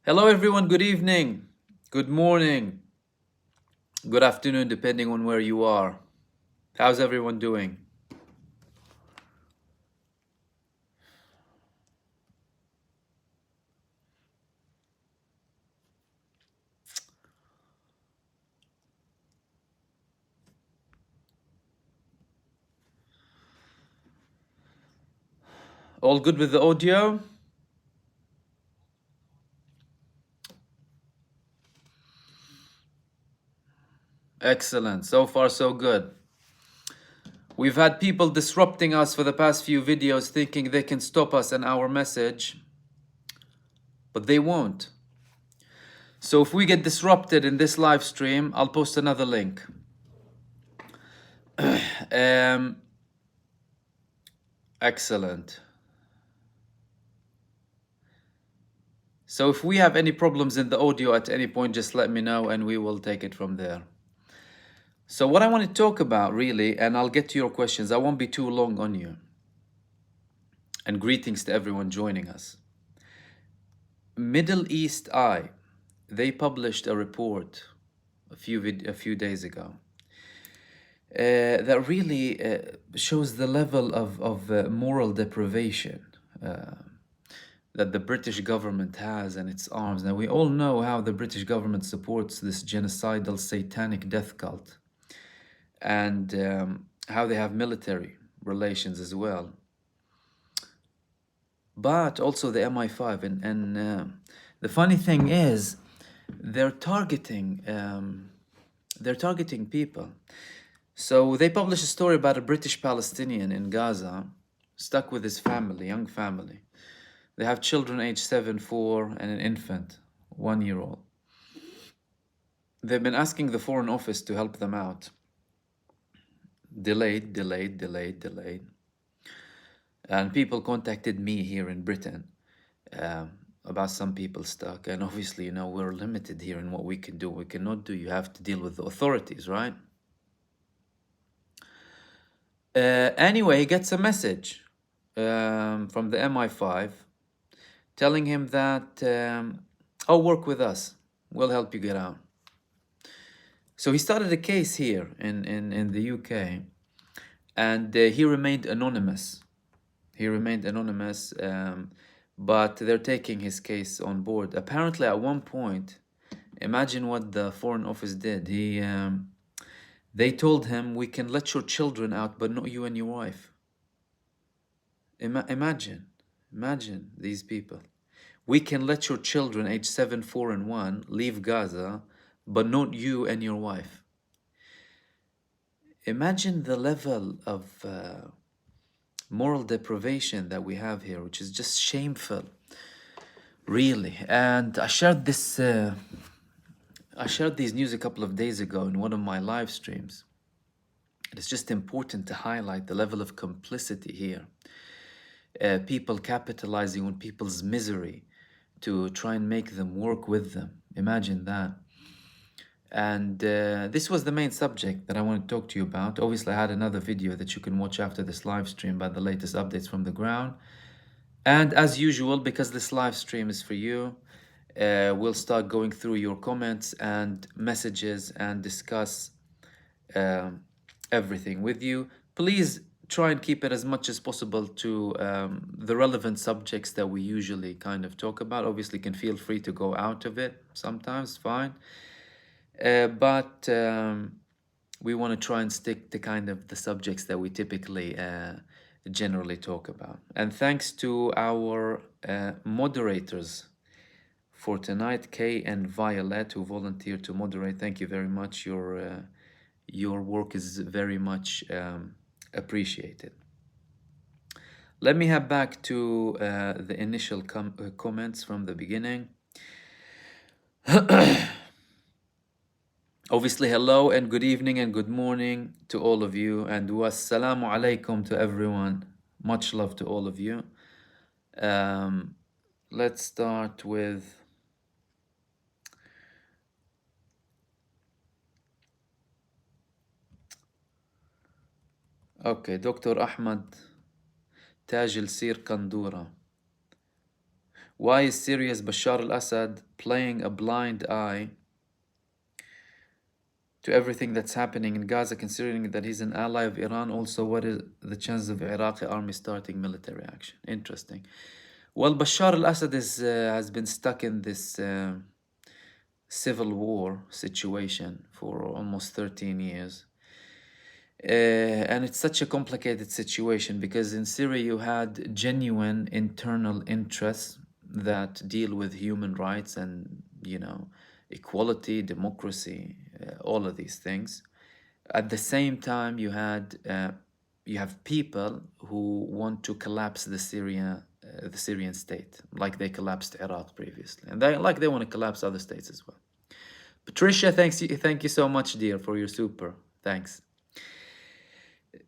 Hello everyone, good evening, good morning, good afternoon, depending on where you are. How's everyone doing? All good with the audio? Excellent, so far so good. We've had people disrupting us for the past few videos thinking they can stop us and our message, but they won't. So if we get disrupted in this live stream, I'll post another link. Excellent. So if we have any problems in the audio at any point, just let me know and we will take it from there. So what I want to talk about really, and I'll get to your questions, I won't be too long on you. And greetings to everyone joining us. Middle East Eye, they published a report a few days ago that really shows the level of moral deprivation that the British government has and its arms. Now we all know how the British government supports this genocidal satanic death cult, and how they have military relations as well, but also the MI5. And the funny thing is, they're targeting people. So they published a story about a British Palestinian in Gaza, stuck with his family, young family. They have children aged 7, 4, and an infant, 1-year-old. They've been asking the Foreign Office to help them out. Delayed. And people contacted me here in Britain about some people stuck. And obviously, we're limited here in what we can do. We cannot do. You have to deal with the authorities, right? Anyway, he gets a message from the MI5 telling him that, oh, work with us. We'll help you get out. So he started a case here in the UK, and he remained anonymous. But they're taking his case on board. Apparently, at one point, imagine what the Foreign Office did. They told him, we can let your children out, but not you and your wife. Imagine these people. We can let your children age 7, 4, and 1 leave Gaza, but not you and your wife. Imagine the level of moral deprivation that we have here, which is just shameful, really. And I shared this I shared these news a couple of days ago in one of my live streams. It's just important to highlight the level of complicity here. People capitalizing on people's misery to try and make them work with them. Imagine that. And this was the main subject that I want to talk to you about. Obviously, I had another video that you can watch after this live stream about the latest updates from the ground. And as usual, because this live stream is for you, we'll start going through your comments and messages and discuss everything with you. Please try and keep it as much as possible to the relevant subjects that we usually kind of talk about. Obviously, can feel free to go out of it sometimes, fine. But we want to try and stick to kind of the subjects that we typically generally talk about. And thanks to our moderators for tonight, Kay and Violet, who volunteered to moderate. Thank you very much. Your work is very much appreciated. Let me head back to the initial comments from the beginning. Obviously, hello and good evening and good morning to all of you, and wassalamu alaikum to everyone. Much love to all of you. Let's start with okay, Dr. Ahmad Taj Al Sir Kandura. Why is Syria's Bashar al Assad playing a blind eye to everything that's happening in Gaza, considering that he's an ally of Iran? Also, what is the chances of Iraqi army starting military action? Interesting. Well, Bashar al-Assad has been stuck in this civil war situation for almost 13 years. And it's such a complicated situation because in Syria you had genuine internal interests that deal with human rights and, equality, democracy, all of these things. At the same time, you have people who want to collapse the Syrian state, like they collapsed Iraq previously, and they want to collapse other states as well. Patricia, thank you so much, dear, for your super. Thanks.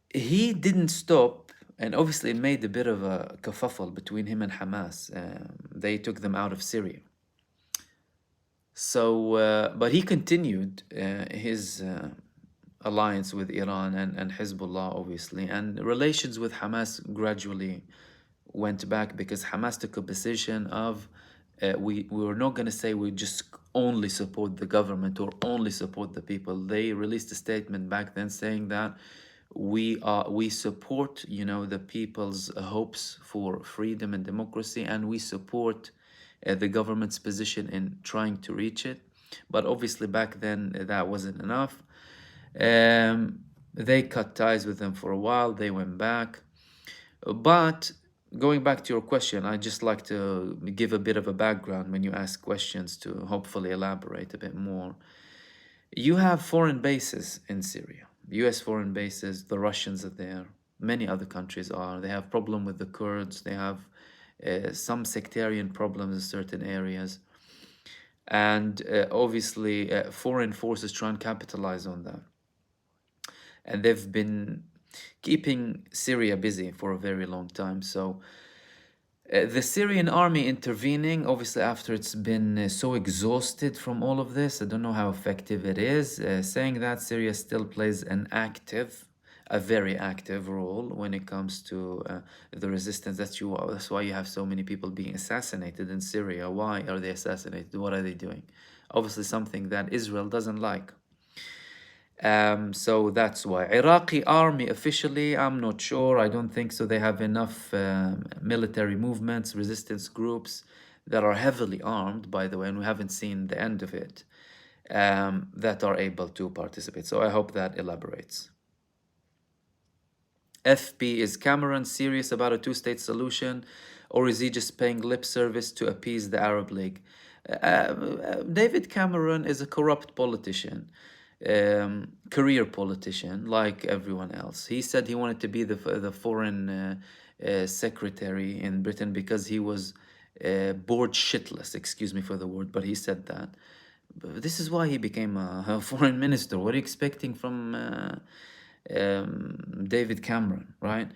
He didn't stop, and obviously it made a bit of a kerfuffle between him and Hamas. They took them out of Syria. So, but he continued his alliance with Iran and Hezbollah, obviously, and relations with Hamas gradually went back because Hamas took a position of we were not going to say we just only support the government or only support the people. They released a statement back then saying that we support the people's hopes for freedom and democracy, and we support the government's position in trying to reach it. But obviously back then that wasn't enough. They cut ties with them for a while. They went back. But going back to your question, I just like to give a bit of a background when you ask questions to hopefully elaborate a bit more. You have foreign bases in Syria, US foreign bases. The Russians are there. Many other countries are. They have problem with the Kurds. They have some sectarian problems in certain areas. And obviously foreign forces try and capitalize on that. And they've been keeping Syria busy for a very long time. So the Syrian army intervening, obviously after it's been so exhausted from all of this, I don't know how effective it is. Saying that Syria still plays a very active role when it comes to the resistance. That's why you have so many people being assassinated in Syria. Why are they assassinated? What are they doing? Obviously something that Israel doesn't like. So that's why. Iraqi army officially, I'm not sure. I don't think so. They have enough military movements, resistance groups that are heavily armed, by the way, and we haven't seen the end of it, that are able to participate. So I hope that elaborates. FP, is Cameron serious about a two-state solution, or is he just paying lip service to appease the Arab League? David Cameron is a corrupt politician. Career politician like everyone else. He said he wanted to be the foreign secretary in Britain because he was bored shitless, excuse me for the word, but he said that. But this is why he became a foreign minister. What are you expecting from David Cameron, right?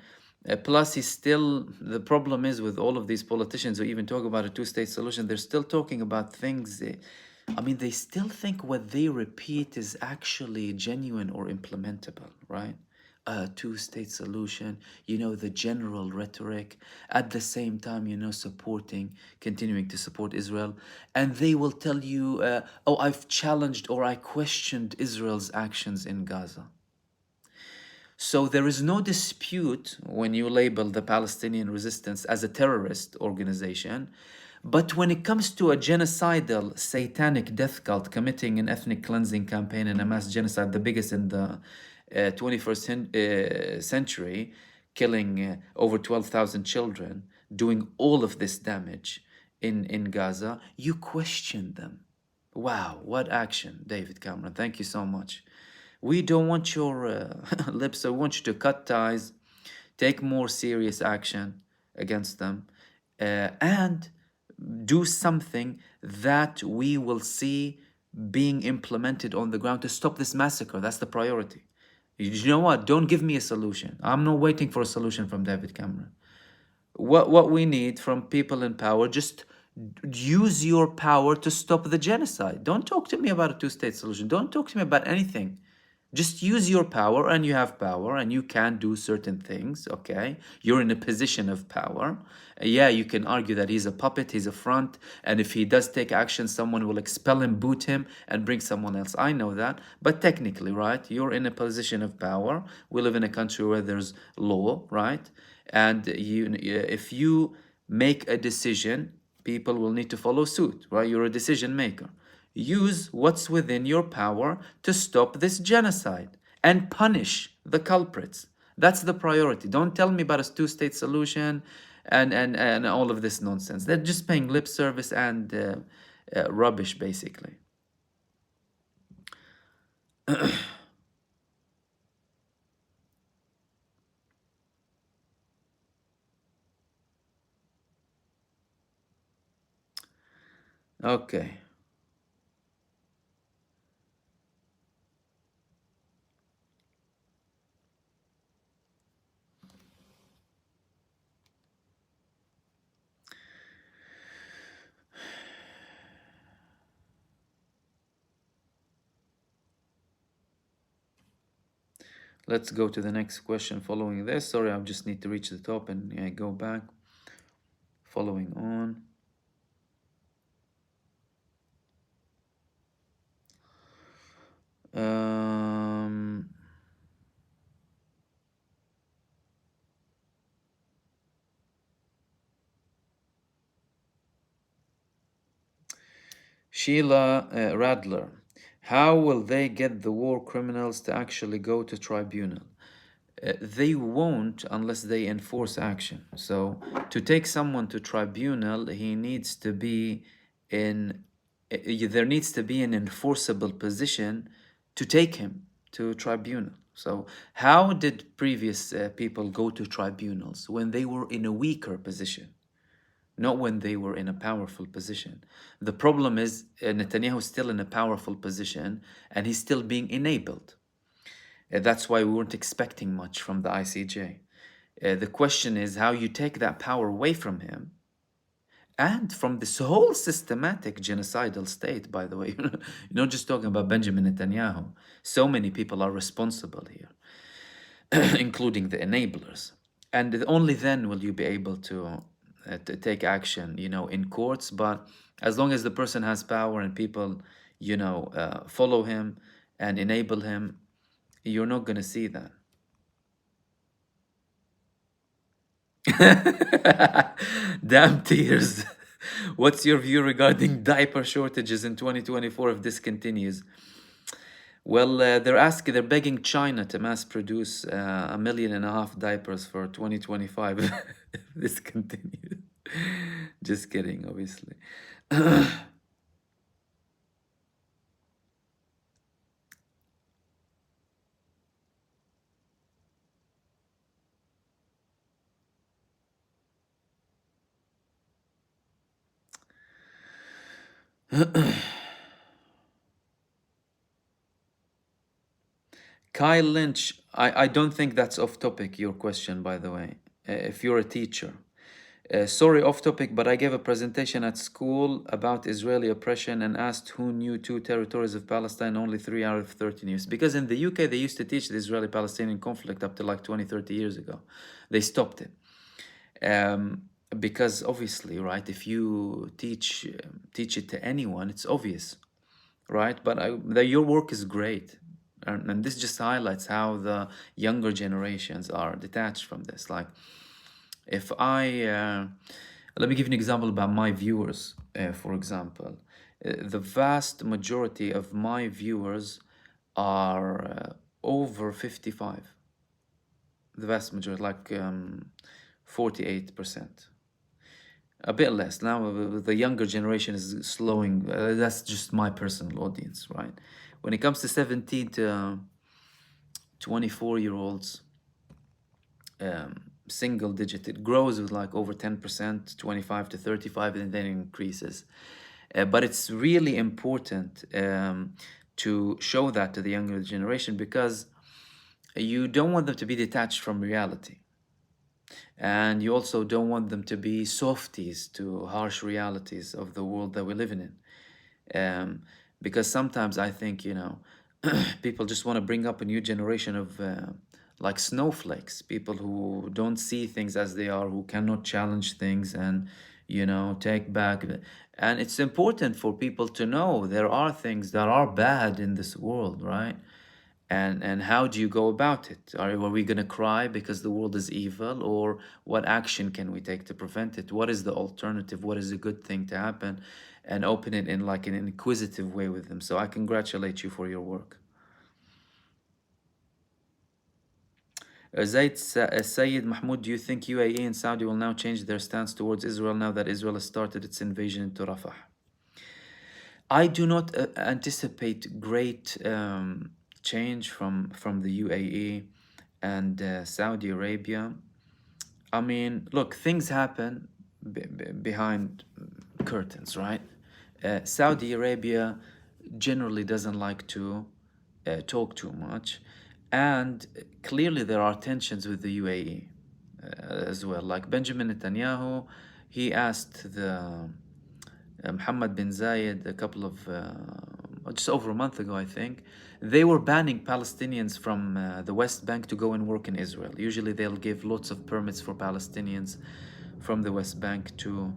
Plus, the problem is with all of these politicians who even talk about a two-state solution, they're still talking about things. They still think what they repeat is actually genuine or implementable, right? A two-state solution, the general rhetoric, at the same time, continuing to support Israel. And they will tell you, I've challenged or I questioned Israel's actions in Gaza. So there is no dispute when you label the Palestinian resistance as a terrorist organization. But when it comes to a genocidal, satanic death cult committing an ethnic cleansing campaign and a mass genocide, the biggest in the 21st century, killing over 12,000 children, doing all of this damage in Gaza, you question them. Wow, what action, David Cameron. Thank you so much. We don't want your lips. I want you to cut ties, take more serious action against them, and do something that we will see being implemented on the ground to stop this massacre. That's the priority. You know what? Don't give me a solution. I'm not waiting for a solution from David Cameron. What we need from people in power, just use your power to stop the genocide. Don't talk to me about a two-state solution. Don't talk to me about anything. Just use your power, and you have power, and you can do certain things, okay? You're in a position of power. Yeah, you can argue that he's a puppet, he's a front, and if he does take action, someone will expel him, boot him, and bring someone else. I know that. But technically, right, you're in a position of power. We live in a country where there's law, right? And if you make a decision, people will need to follow suit, right? You're a decision maker. Use what's within your power to stop this genocide and punish the culprits. That's the priority. Don't tell me about a two-state solution and all of this nonsense. They're just paying lip service and rubbish, basically. Okay. Let's go to the next question following this. Sorry, I just need to reach the top and go back. Following on. Um, Sheila Radler. How will they get the war criminals to actually go to tribunal? They won't unless they enforce action. So to take someone to tribunal, he needs to be in, there needs to be an enforceable position to take him to tribunal. So how did previous people go to tribunals? When they were in a weaker position, not when they were in a powerful position. The problem is Netanyahu is still in a powerful position and he's still being enabled. That's why we weren't expecting much from the ICJ. The question is how you take that power away from him and from this whole systematic genocidal state, by the way. You're not just talking about Benjamin Netanyahu. So many people are responsible here, including the enablers. And only then will you be able to take action, in courts. But as long as the person has power and people, follow him and enable him, you're not going to see that. Damn tears. What's your view regarding diaper shortages in 2024 if this continues? Well, they're begging China to mass produce 1.5 million diapers for 2025 if this continues. Just kidding, obviously. Kyle Lynch, I don't think that's off topic, your question, by the way. If you're a teacher. Sorry, off topic, but I gave a presentation at school about Israeli oppression and asked who knew two territories of Palestine only 3 out of 13 years. Because in the UK, they used to teach the Israeli-Palestinian conflict up to like 20, 30 years ago. They stopped it. Because obviously, right, if you teach it to anyone, it's obvious, right? But your work is great. And this just highlights how the younger generations are detached from this. Like, if let me give you an example about my viewers, for example. The vast majority of my viewers are over 55. The vast majority, like 48%. A bit less. Now, the younger generation is slowing. That's just my personal audience, right? When it comes to 17 to 24-year-olds, single digit, it grows with like over 10%, 25 to 35, and then increases. But it's really important to show that to the younger generation because you don't want them to be detached from reality. And you also don't want them to be softies to harsh realities of the world that we're living in. Because sometimes I think, People just want to bring up a new generation of like snowflakes, people who don't see things as they are, who cannot challenge things and, take back. And it's important for people to know there are things that are bad in this world, right? And how do you go about it? Are we going to cry because the world is evil, or what action can we take to prevent it? What is the alternative? What is a good thing to happen? And open it in like an inquisitive way with them. So I congratulate you for your work. Sayyid Mahmoud, do you think UAE and Saudi will now change their stance towards Israel now that Israel has started its invasion into Rafah? I do not anticipate great change from the UAE and Saudi Arabia. I mean, look, things happen behind curtains, right? Saudi Arabia generally doesn't like to talk too much, and clearly there are tensions with the UAE as well. Like Benjamin Netanyahu, he asked the Mohammed bin Zayed a couple of just over a month ago, I think. They were banning Palestinians from the West Bank to go and work in Israel. Usually they'll give lots of permits for Palestinians from the West Bank to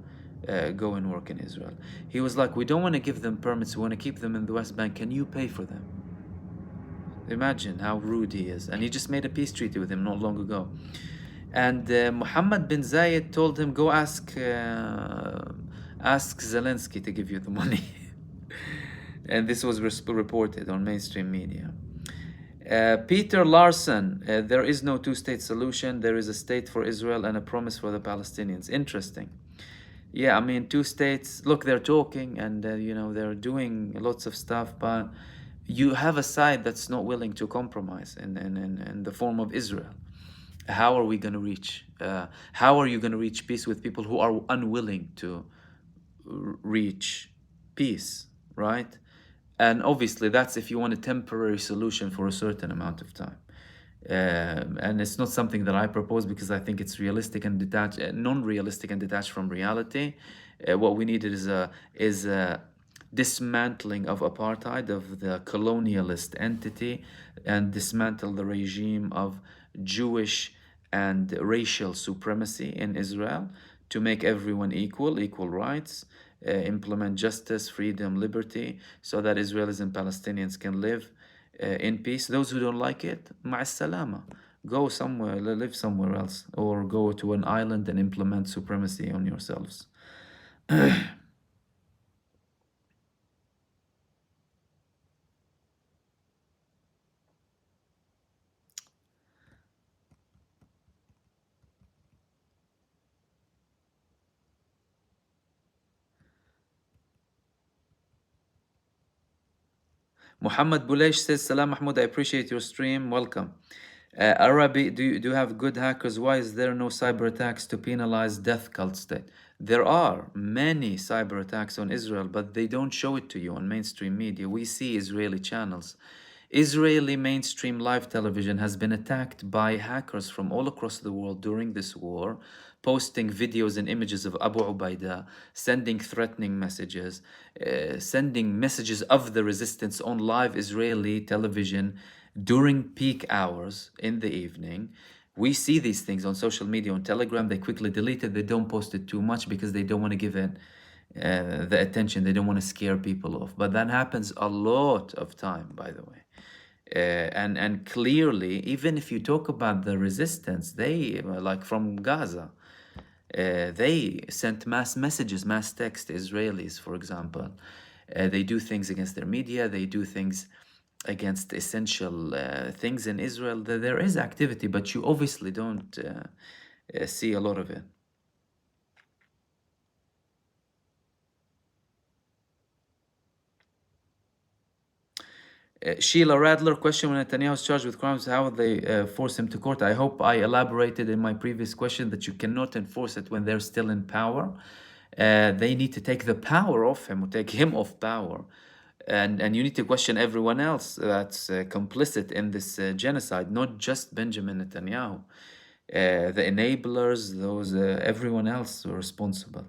go and work in Israel. He was like, we don't want to give them permits, we want to keep them in the West Bank. Can you pay for them? Imagine how rude he is. And he just made a peace treaty with him not long ago. And Mohammed bin Zayed told him, go ask Zelensky to give you the money. And this was reported on mainstream media. Peter Larson, there is no two-state solution. There is a state for Israel and a promise for the Palestinians. Interesting. Yeah, I mean, two states, look, they're talking and, they're doing lots of stuff, but you have a side that's not willing to compromise in the form of Israel. How are we going to reach? How are you going to reach peace with people who are unwilling to reach peace, right? And obviously, that's if you want a temporary solution for a certain amount of time. And it's not something that I propose because I think it's realistic and detached, non-realistic and detached from reality. What we needed is a dismantling of apartheid, of the colonialist entity, and dismantle the regime of Jewish and racial supremacy in Israel to make everyone equal rights, implement justice, freedom, liberty, so that Israelis and Palestinians can live in peace. Those who don't like it, ma'a salama. Go somewhere, live somewhere else, or go to an island and implement supremacy on yourselves. Muhammad Bulesh says, Salam Mahmoud, I appreciate your stream. Welcome. Arabi, do you have good hackers? Why is there no cyber attacks to penalize death cult state? There are many cyber attacks on Israel, but they don't show it to you on mainstream media. We see Israeli channels. Israeli mainstream live television has been attacked by hackers from all across the world during this war, posting videos and images of Abu Ubaidah, sending threatening messages, sending messages of the resistance on live Israeli television during peak hours in the evening. We see these things on social media, on Telegram. They quickly delete it. They don't post it too much because they don't want to give it the attention. They don't want to scare people off. But that happens a lot of time, by the way. And clearly, even if you talk about the resistance, they like from Gaza, they sent mass messages, mass text to Israelis, for example. They do things against their media. They do things against essential things in Israel. There is activity, but you obviously don't see a lot of it. Sheila Radler, question: when Netanyahu is charged with crimes, how would they force him to court? I hope I elaborated in my previous question that you cannot enforce it when they're still in power. They need to take the power off him, or take him off power. And you need to question everyone else that's complicit in this genocide, not just Benjamin Netanyahu. The enablers, those everyone else responsible.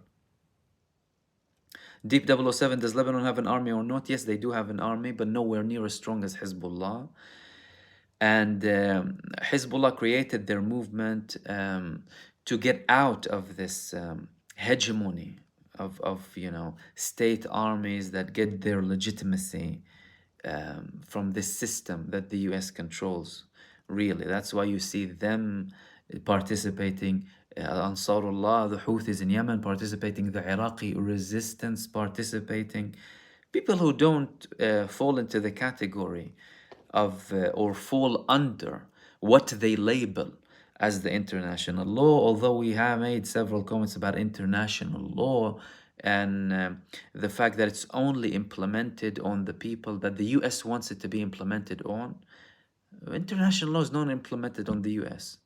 Deep 007, does Lebanon have an army or not? Yes, they do have an army, but nowhere near as strong as Hezbollah. And Hezbollah created their movement to get out of this hegemony of state armies that get their legitimacy from this system that the US controls. Really, that's why you see them participating, Ansarullah, the Houthis in Yemen participating, the Iraqi resistance participating, people who don't fall into the category of or fall under what they label as the international law, although we have made several comments about international law and the fact that it's only implemented on the people that the US wants it to be implemented on. International law is not implemented on the US.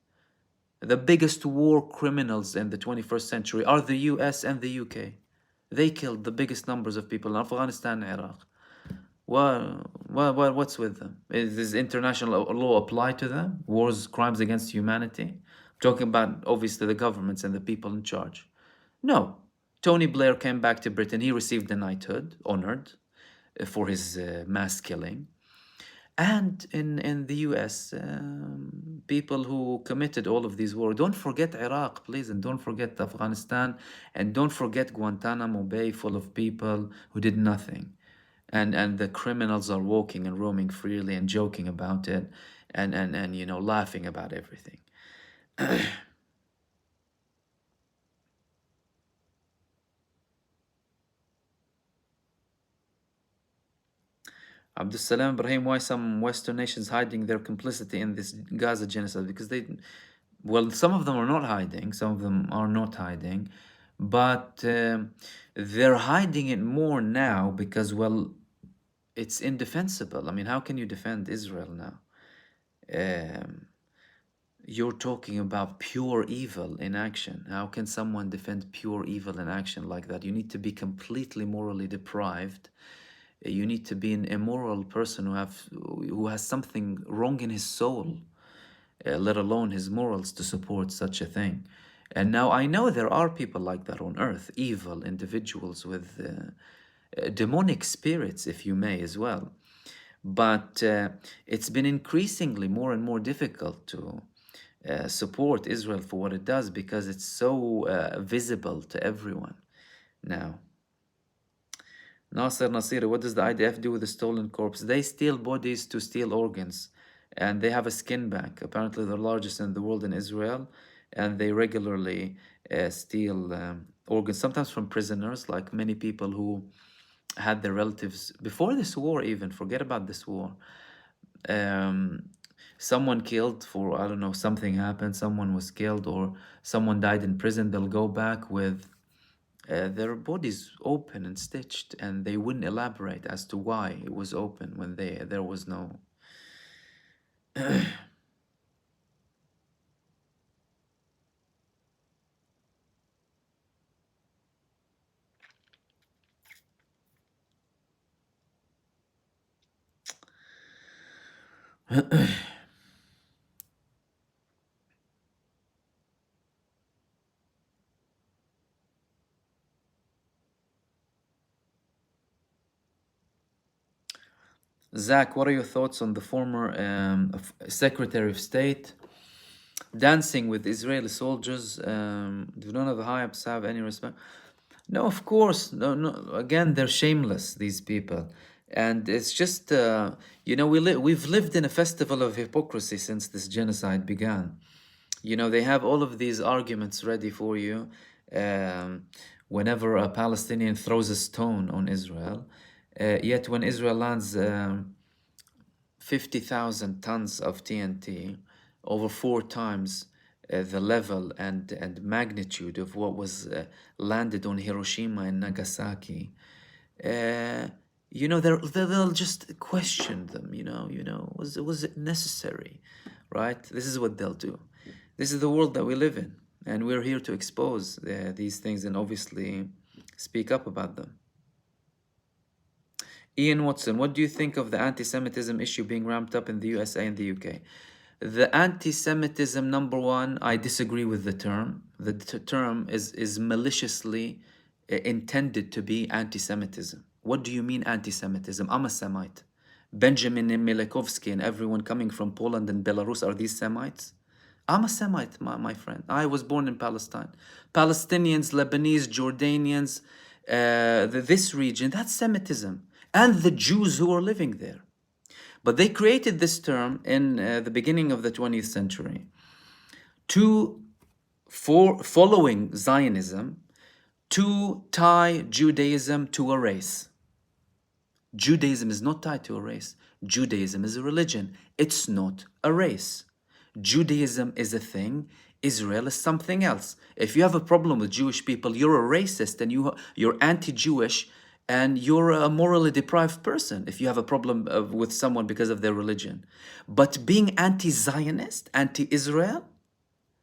The biggest war criminals in the 21st century are the US and the UK. They killed the biggest numbers of people in Afghanistan and Iraq. What's with them? Does international law apply to them? Wars, crimes against humanity? I'm talking about obviously the governments and the people in charge. No. Tony Blair came back to Britain. He received a knighthood, honored for his mass killing. And in the US, people who committed all of these wars. Don't forget Iraq, please, and don't forget Afghanistan, and don't forget Guantanamo Bay full of people who did nothing. And the criminals are walking and roaming freely and joking about it and laughing about everything. Abdus Salam Ibrahim, why some Western nations hiding their complicity in this Gaza genocide? Because some of them are not hiding, some of them are not hiding, but they're hiding it more now because, it's indefensible. I mean, how can you defend Israel now? You're talking about pure evil in action. How can someone defend pure evil in action like that? You need to be completely morally deprived. You need to be an immoral person who has something wrong in his soul, let alone his morals, to support such a thing. And now I know there are people like that on earth, evil individuals with demonic spirits, if you may, as well. But it's been increasingly more and more difficult to support Israel for what it does because it's so visible to everyone now. Nasser Nasiri, what does the IDF do with the stolen corpse? They steal bodies to steal organs, and they have a skin bank, apparently the largest in the world in Israel, and they regularly steal organs, sometimes from prisoners, like many people who had their relatives before this war even, forget about this war. Someone killed for, I don't know, something happened, someone was killed or someone died in prison, they'll go back with their bodies open and stitched, and they wouldn't elaborate as to why it was open when there was no Zach, what are your thoughts on the former Secretary of State dancing with Israeli soldiers? Do none of the high-ups have any respect? No, of course. No, no. Again, they're shameless, these people. And it's just, we've lived in a festival of hypocrisy since this genocide began. They have all of these arguments ready for you whenever a Palestinian throws a stone on Israel. Yet when Israel lands 50,000 tons of TNT, over 4 times the level and magnitude of what was landed on Hiroshima and Nagasaki, they'll just question them. Was it necessary, right? This is what they'll do. This is the world that we live in, and we're here to expose these things and obviously speak up about them. Ian Watson, what do you think of the anti-Semitism issue being ramped up in the USA and the UK? The anti-Semitism, number one, I disagree with the term. The term is maliciously intended to be anti-Semitism. What do you mean anti-Semitism? I'm a Semite. Benjamin Milekovsky and everyone coming from Poland and Belarus, are these Semites? I'm a Semite, my friend. I was born in Palestine. Palestinians, Lebanese, Jordanians, this region, that's Semitism. And the Jews who are living there. But they created this term in the beginning of the 20th century following Zionism, to tie Judaism to a race. Judaism is not tied to a race. Judaism is a religion. It's not a race. Judaism is a thing. Israel is something else. If you have a problem with Jewish people, you're a racist and you're anti-Jewish and you're a morally deprived person if you have a problem with someone because of their religion. But being anti-Zionist, anti-Israel,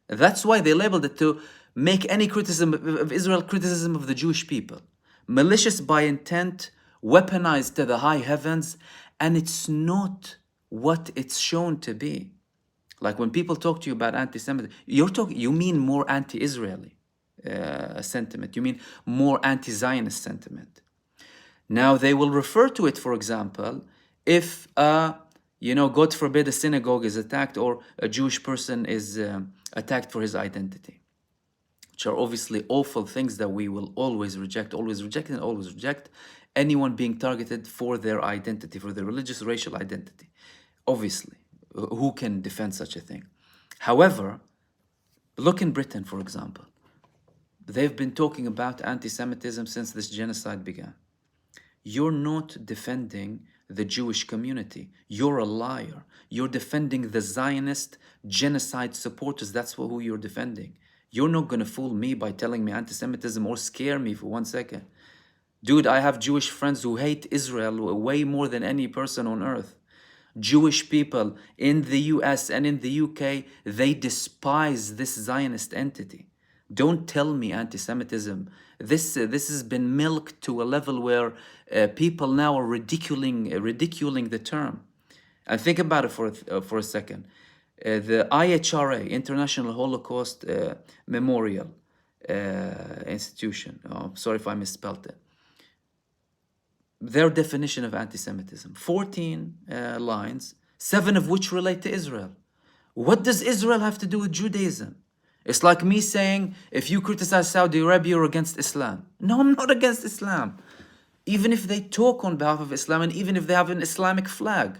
that's why they labeled it to make any criticism of Israel criticism of the Jewish people. Malicious by intent, weaponized to the high heavens, and it's not what it's shown to be. Like when people talk to you about anti-Semitism, you mean more anti-Israeli sentiment. You mean more anti-Zionist sentiment. Now they will refer to it, for example, if God forbid, a synagogue is attacked or a Jewish person is attacked for his identity, which are obviously awful things that we will always reject and always reject. Anyone being targeted for their identity, for their religious, racial identity. Obviously, who can defend such a thing? However, look in Britain, for example. They've been talking about anti-Semitism since this genocide began. You're not defending the Jewish community. You're a liar. You're defending the Zionist genocide supporters. That's who you're defending. You're not going to fool me by telling me anti-Semitism or scare me for 1 second. Dude, I have Jewish friends who hate Israel way more than any person on earth. Jewish people in the US and in the UK, they despise this Zionist entity. Don't tell me anti-Semitism. This has been milked to a level where people now are ridiculing the term. And think about it for a second. The IHRA, International Holocaust Memorial Institution. Oh, sorry if I misspelled it. Their definition of anti-Semitism, 14 lines, 7 of which relate to Israel. What does Israel have to do with Judaism? It's like me saying, if you criticize Saudi Arabia, you're against Islam. No, I'm not against Islam. Even if they talk on behalf of Islam and even if they have an Islamic flag,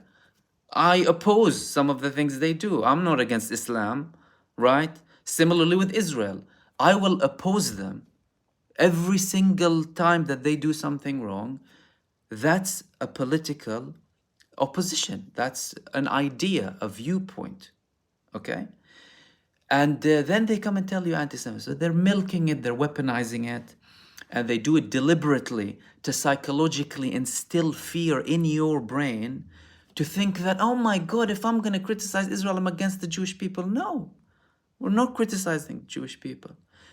I oppose some of the things they do. I'm not against Islam, right? Similarly with Israel, I will oppose them every single time that they do something wrong. That's a political opposition. That's an idea, a viewpoint, okay? And then they come and tell you anti-Semitism. So they're milking it, they're weaponizing it, and they do it deliberately to psychologically instill fear in your brain to think that, oh my God, if I'm going to criticize Israel, I'm against the Jewish people. No, we're not criticizing Jewish people.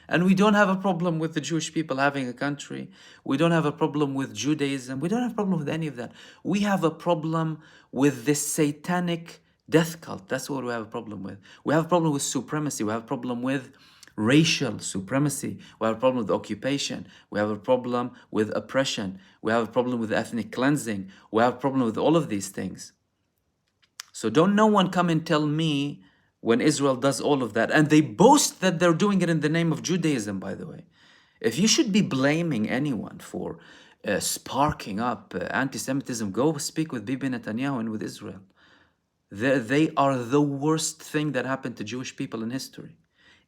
And we don't have a problem with the Jewish people having a country. We don't have a problem with Judaism. We don't have a problem with any of that. We have a problem with this satanic death cult. That's what we have a problem with. We have a problem with supremacy. We have a problem with racial supremacy. We have a problem with occupation. We have a problem with oppression. We have a problem with ethnic cleansing. We have a problem with all of these things. So don't no one come and tell me when Israel does all of that. And they boast that they're doing it in the name of Judaism, by the way. If you should be blaming anyone for sparking up anti-Semitism, go speak with Bibi Netanyahu and with Israel. They are the worst thing that happened to Jewish people in history.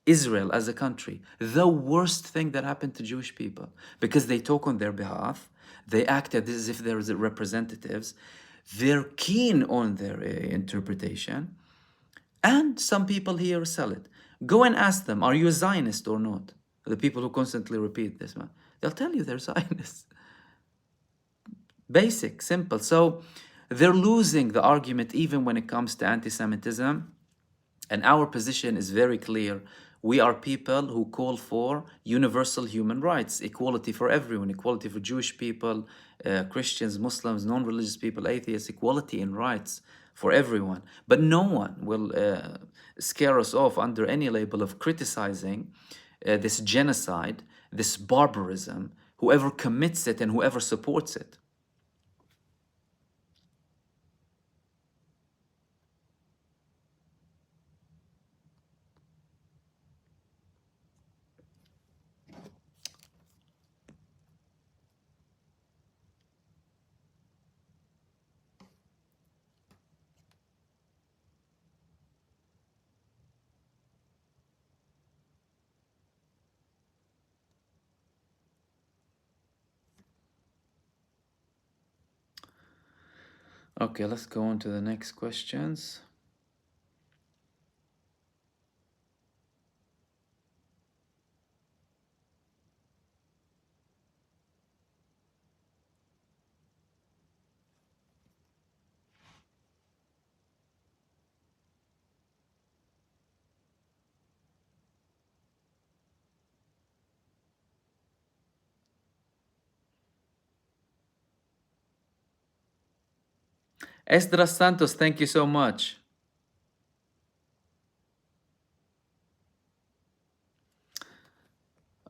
Israel as a country, the worst thing that happened to Jewish people, because they talk on their behalf, they act as if they're representatives, they're keen on their interpretation, and some people here sell it. Go and ask them, are you a Zionist or not? The people who constantly repeat this, man. They'll tell you they're Zionists. Basic, simple. So they're losing the argument even when it comes to anti-Semitism. And our position is very clear. We are people who call for universal human rights, equality for everyone, equality for Jewish people, Christians, Muslims, non-religious people, atheists, equality in rights for everyone. But no one will scare us off under any label of criticizing this genocide, this barbarism, whoever commits it and whoever supports it. Okay, let's go on to the next questions. Esdras Santos, thank you so much.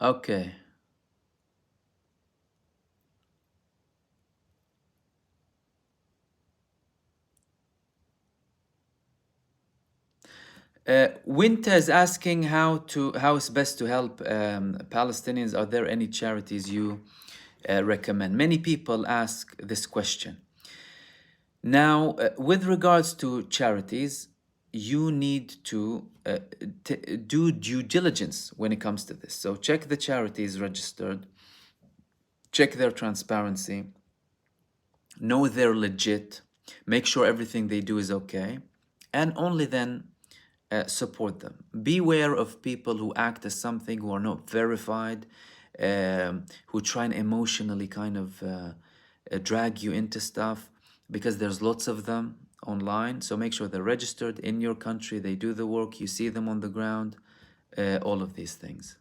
Okay. Winter is asking how it's best to help Palestinians. Are there any charities you recommend? Many people ask this question. Now, with regards to charities, you need to do due diligence when it comes to this. So check the charities registered, check their transparency, know they're legit, make sure everything they do is okay, and only then support them. Beware of people who act as something, who are not verified, who try and emotionally kind of drag you into stuff, because there's lots of them online. So make sure they're registered in your country, they do the work, you see them on the ground, all of these things.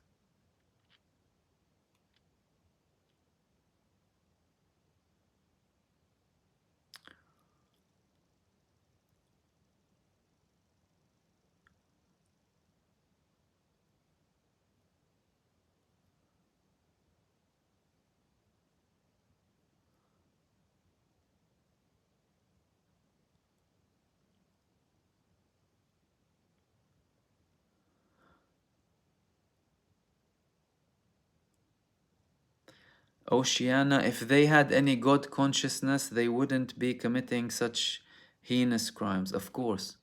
Oceana, if they had any God consciousness, they wouldn't be committing such heinous crimes, of course.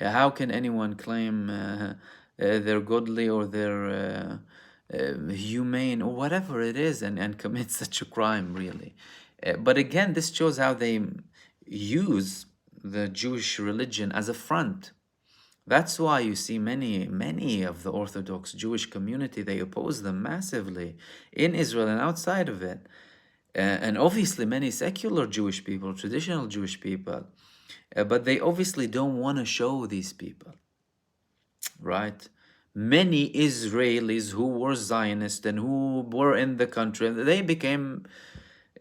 How can anyone claim they're godly or they're humane or whatever it is and commit such a crime, really? But again, this shows how they use the Jewish religion as a front. That's why you see many of the Orthodox Jewish community, they oppose them massively in Israel and outside of it. And obviously many secular Jewish people, traditional Jewish people, but they obviously don't want to show these people, right? Many Israelis who were Zionist and who were in the country, they became,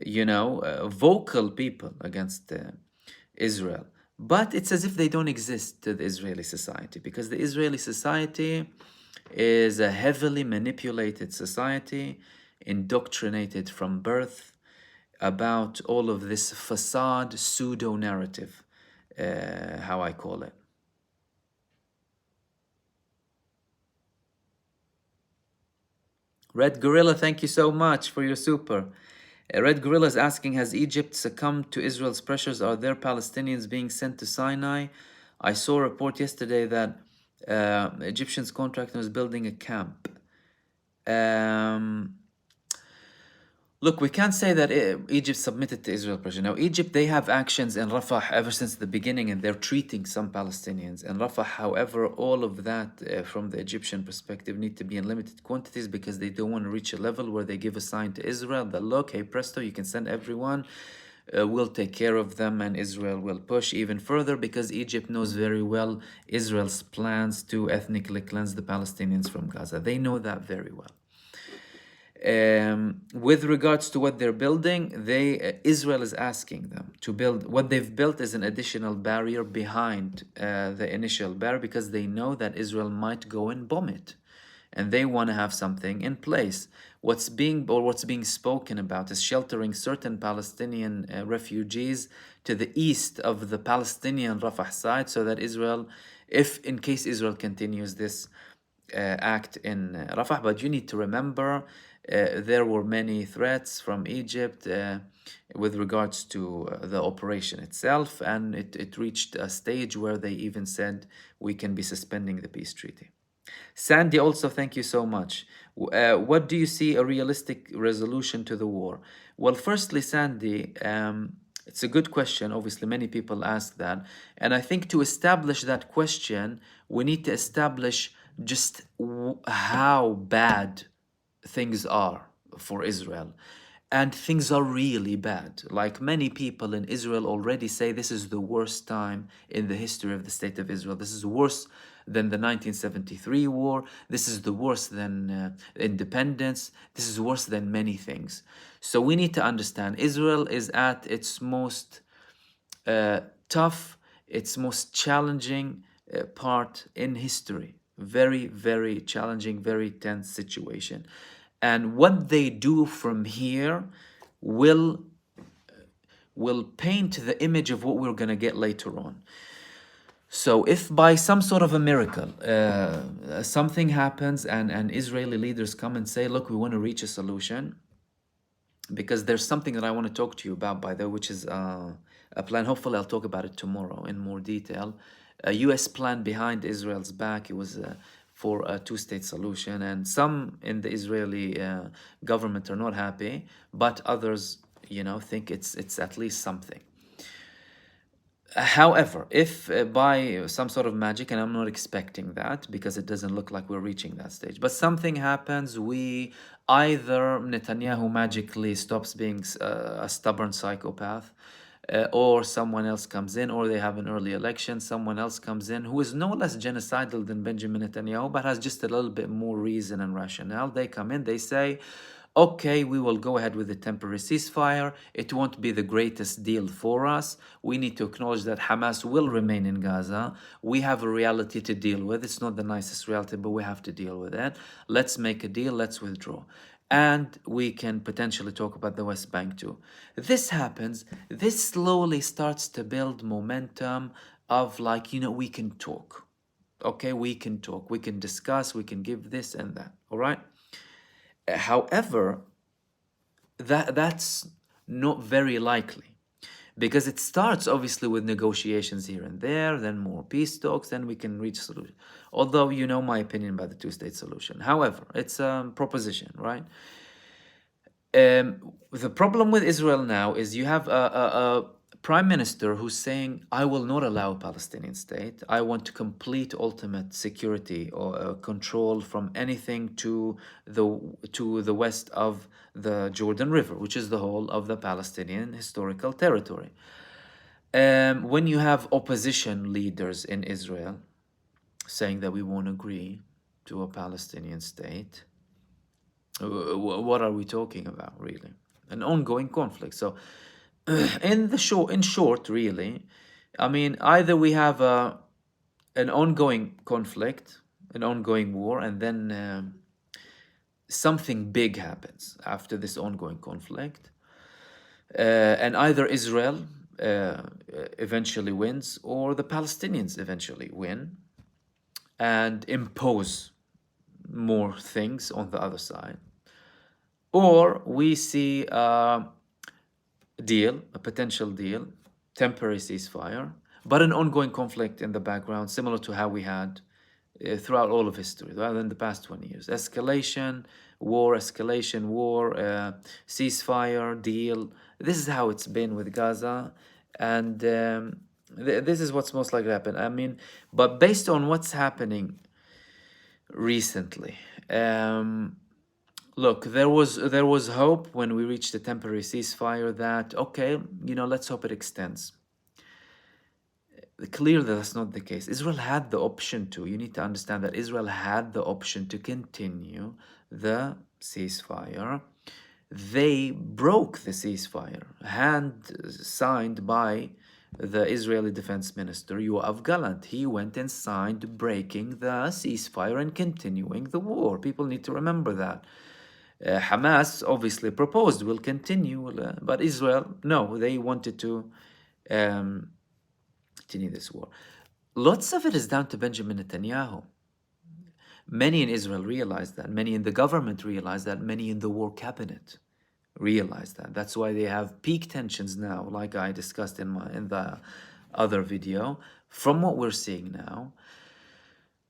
vocal people against Israel. But it's as if they don't exist to the Israeli society, because the Israeli society is a heavily manipulated society, indoctrinated from birth about all of this facade pseudo narrative, how I call it. Red Gorilla, thank you so much for your super. Red Gorilla is asking, has Egypt succumbed to Israel's pressures? Are there Palestinians being sent to Sinai? I saw a report yesterday that Egyptians contractor is building a camp. Look, we can't say that Egypt submitted to Israel pressure. Now, Egypt, they have actions in Rafah ever since the beginning, and they're treating some Palestinians in Rafah. However, all of that, from the Egyptian perspective, need to be in limited quantities, because they don't want to reach a level where they give a sign to Israel that, look, hey, presto, you can send everyone. We'll take care of them, and Israel will push even further, because Egypt knows very well Israel's plans to ethnically cleanse the Palestinians from Gaza. They know that very well. With regards to what they're building, Israel is asking them to build. What they've built is an additional barrier behind the initial barrier, because they know that Israel might go and bomb it, and they want to have something in place. what's being spoken about is sheltering certain Palestinian refugees to the east of the Palestinian Rafah side, so that Israel, if in case Israel continues this act in Rafah. But you need to remember there were many threats from Egypt with regards to the operation itself, and it reached a stage where they even said we can be suspending the peace treaty. Sandy, also, thank you so much. What do you see a realistic resolution to the war? Well, firstly, Sandy, it's a good question. Obviously, many people ask that. And I think to establish that question, we need to establish just how bad things are for Israel. And things are really bad. Like many people in Israel already say, this is the worst time in the history of the state of Israel. This is worse than the 1973 war. This is the worst than independence. This is worse than many things. So we need to understand Israel is at its most tough, its most challenging part in history. Very, very challenging, very tense situation. And what they do from here will paint the image of what we're going to get later on. So if by some sort of a miracle something happens and Israeli leaders come and say, look, we want to reach a solution, because there's something that I want to talk to you about, by the way, which is a plan. Hopefully I'll talk about it tomorrow in more detail. A US plan behind Israel's back. It was for a two-state solution, and some in the Israeli government are not happy, but others, think it's at least something. However, if by some sort of magic, and I'm not expecting that because it doesn't look like we're reaching that stage, but something happens, either Netanyahu magically stops being a stubborn psychopath, or someone else comes in, or they have an early election, someone else comes in who is no less genocidal than Benjamin Netanyahu, but has just a little bit more reason and rationale. They come in, they say, okay, we will go ahead with the temporary ceasefire. It won't be the greatest deal for us. We need to acknowledge that Hamas will remain in Gaza. We have a reality to deal with. It's not the nicest reality, but we have to deal with it. Let's make a deal. Let's withdraw. And we can potentially talk about the West Bank too. This happens. This slowly starts to build momentum of we can talk. Okay, we can talk. We can discuss. We can give this and that. All right? However, that's not very likely, because it starts obviously with negotiations here and there, then more peace talks, then we can reach a solution. Although you know my opinion about the two-state solution. However, it's a proposition, right? The problem with Israel now is you have a prime minister who's saying, I will not allow a Palestinian state. I want complete ultimate security or control from anything to the west of the Jordan River, which is the whole of the Palestinian historical territory. When you have opposition leaders in Israel saying that we won't agree to a Palestinian state, what are we talking about, really? An ongoing conflict. So in short, really, I mean, either we have an ongoing conflict, an ongoing war, and then something big happens after this ongoing conflict, and either Israel eventually wins, or the Palestinians eventually win and impose more things on the other side. Or we see a potential deal, temporary ceasefire, but an ongoing conflict in the background, similar to how we had throughout all of history, rather than the past 20 years. Escalation, war, ceasefire, deal. This is how it's been with Gaza, and this is what's most likely to happen. I mean, but based on what's happening recently, look, there was hope when we reached the temporary ceasefire that, okay, let's hope it extends. Clearly, that's not the case. Israel had the option to. You need to understand that Israel had the option to continue the ceasefire. They broke the ceasefire, signed by the Israeli Defense Minister, Yoav Gallant. He went and signed breaking the ceasefire and continuing the war. People need to remember that. Hamas obviously proposed will continue, but Israel, no, they wanted to continue this war. Lots of it is down to Benjamin Netanyahu. Many in Israel realize that. Many in the government realize that. Many in the war cabinet realize that. That's why they have peak tensions now, like I discussed in the other video. From what we're seeing now,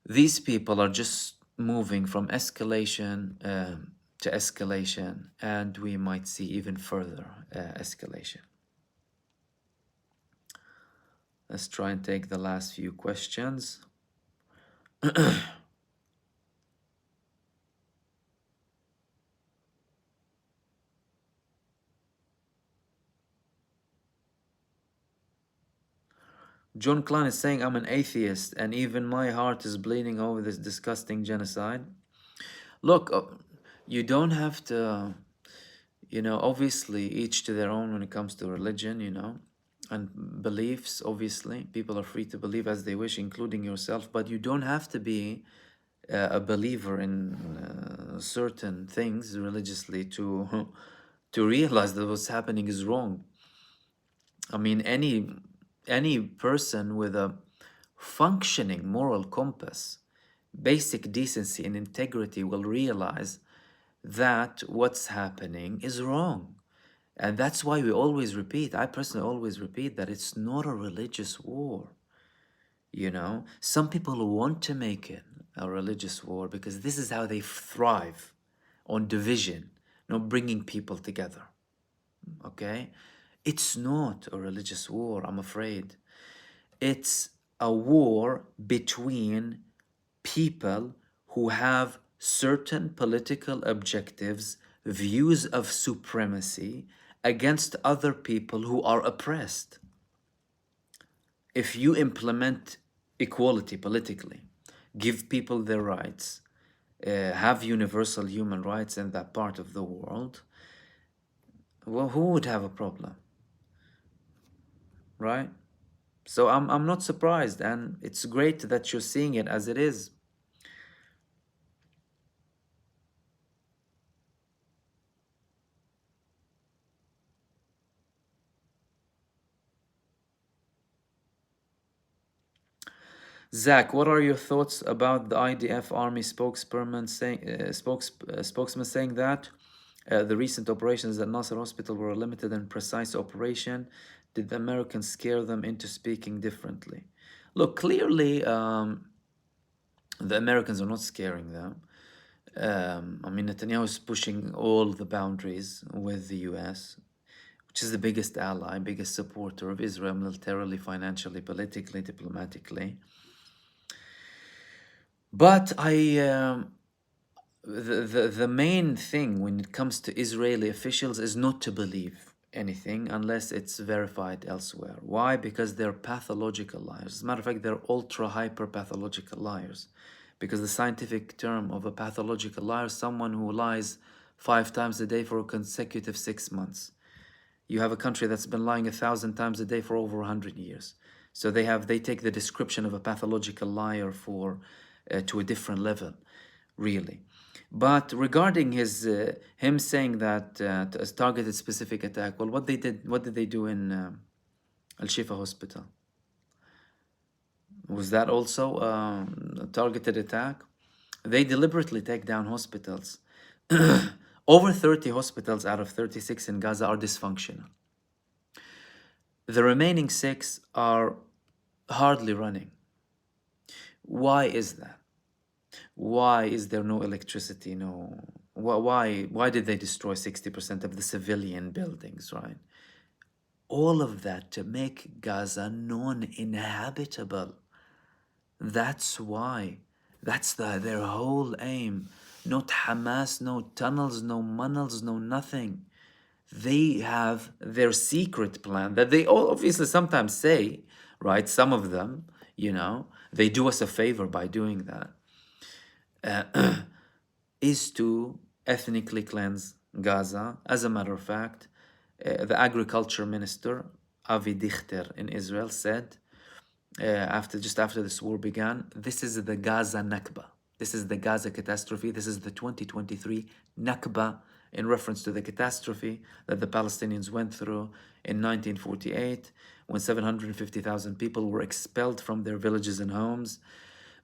these people are just moving from escalation to escalation, and we might see even further escalation. Let's try and take the last few questions. John Klein is saying, I'm an atheist and even my heart is bleeding over this disgusting genocide. Look, you don't have to, obviously each to their own when it comes to religion, and beliefs. Obviously, people are free to believe as they wish, including yourself, but you don't have to be a believer in certain things religiously to to realize that what's happening is wrong. I mean, any person with a functioning moral compass, basic decency and integrity will realize that what's happening is wrong. And that's why we always repeat, I personally always repeat, that it's not a religious war. Some people want to make it a religious war because this is how they thrive, on division, not bringing people together. Okay? It's not a religious war, I'm afraid. It's a war between people who have certain political objectives, views of supremacy against other people who are oppressed. If you implement equality politically, give people their rights, have universal human rights in that part of the world, well, who would have a problem? Right? So I'm not surprised, and it's great that you're seeing it as it is. Zach, what are your thoughts about the IDF Army spokesman saying that the recent operations at Nasser Hospital were a limited and precise operation? Did the Americans scare them into speaking differently? Look, clearly, the Americans are not scaring them. I mean, Netanyahu is pushing all the boundaries with the US, which is the biggest ally, biggest supporter of Israel militarily, financially, politically, diplomatically. But the main thing when it comes to Israeli officials is not to believe anything unless it's verified elsewhere. Why? Because they're pathological liars. As a matter of fact, they're ultra hyper pathological liars. Because the scientific term of a pathological liar is someone who lies 5 times a day for a consecutive 6 months. You have a country that's been lying 1,000 times a day for over 100 years. So they take the description of a pathological liar to a different level, really. But regarding him saying that targeted specific attack, well, what did they do in Al Shifa Hospital? Was that also a targeted attack? They deliberately take down hospitals. Over 30 hospitals out of 36 in Gaza are dysfunctional. The remaining 6 are hardly running. Why is that? Why is there no electricity? Why did they destroy 60% of the civilian buildings, right? All of that to make Gaza non-inhabitable. That's why. That's their whole aim. Not Hamas, no tunnels, no tunnels, no nothing. They have their secret plan that they all obviously sometimes say, right? Some of them, they do us a favor by doing that. Is to ethnically cleanse Gaza. As a matter of fact, the agriculture minister, Avi Dichter in Israel, said, just after this war began, this is the Gaza Nakba. This is the Gaza catastrophe. This is the 2023 Nakba, in reference to the catastrophe that the Palestinians went through in 1948, when 750,000 people were expelled from their villages and homes,